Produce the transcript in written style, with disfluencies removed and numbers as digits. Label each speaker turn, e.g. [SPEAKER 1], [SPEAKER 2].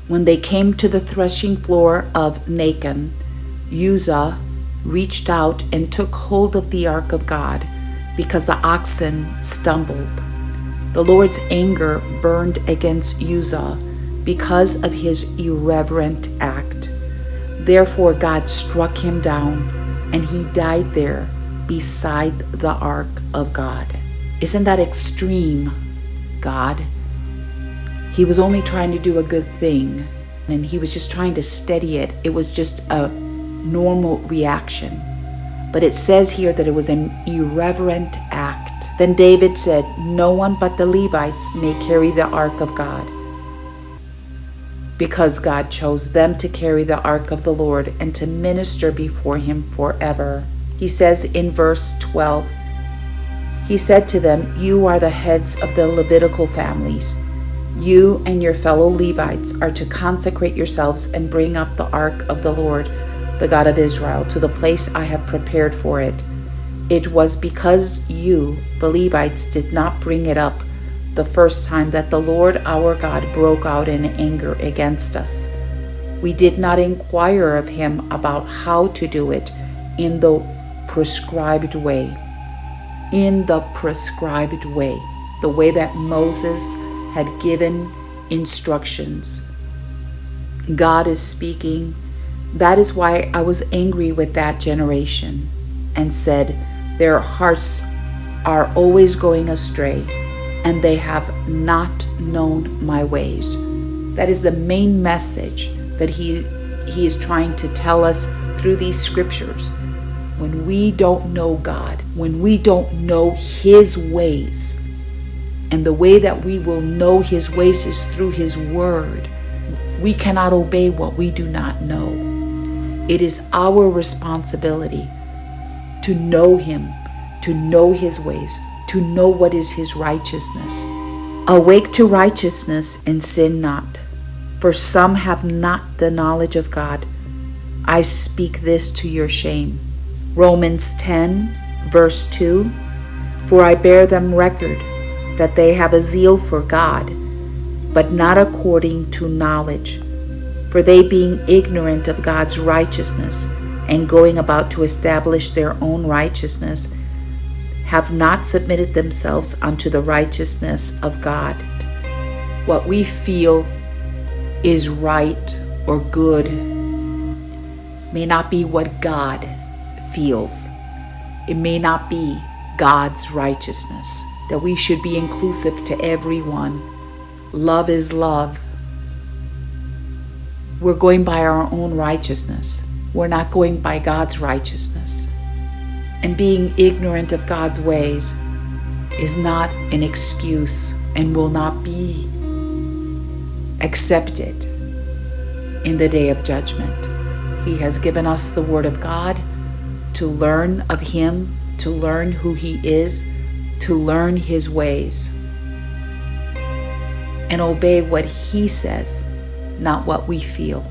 [SPEAKER 1] When they came to the threshing floor of Nacon, Uzzah reached out and took hold of the ark of God, because the oxen stumbled. The Lord's anger burned against Uzzah because of his irreverent act. Therefore God struck him down, and he died there beside the ark of God. Isn't that extreme, God? He was only trying to do a good thing, and he was just trying to steady it. It was just a normal reaction. But it says here that it was an irreverent act. Then David said, "No one but the Levites may carry the ark of God," because God chose them to carry the ark of the Lord and to minister before him forever. He says in verse 12, he said to them, "You are the heads of the Levitical families. You and your fellow Levites are to consecrate yourselves and bring up the ark of the Lord, the God of Israel, to the place I have prepared for it. It was because you, the Levites, did not bring it up the first time that the Lord our God broke out in anger against us. We did not inquire of him about how to do it in the prescribed way." In the prescribed way, the way that Moses had given instructions. God is speaking. That is why I was angry with that generation and said, "Their hearts are always going astray, and they have not known my ways." That is the main message that he is trying to tell us through these scriptures. When we don't know God, when we don't know his ways, and the way that we will know his ways is through his word, we cannot obey what we do not know. It is our responsibility to know him, to know his ways, to know what is his righteousness. Awake to righteousness and sin not, for some have not the knowledge of God. I speak this to your shame. Romans 10, verse 2, "For I bear them record that they have a zeal for God, but not according to knowledge. For they, being ignorant of God's righteousness and going about to establish their own righteousness, have not submitted themselves unto the righteousness of God." What we feel is right or good may not be what God feels. It may not be God's righteousness. That we should be inclusive to everyone. Love is love. We're going by our own righteousness. We're not going by God's righteousness. And being ignorant of God's ways is not an excuse and will not be accepted in the day of judgment. He has given us the Word of God to learn of him, to learn who he is, to learn his ways, and obey what he says, not what we feel.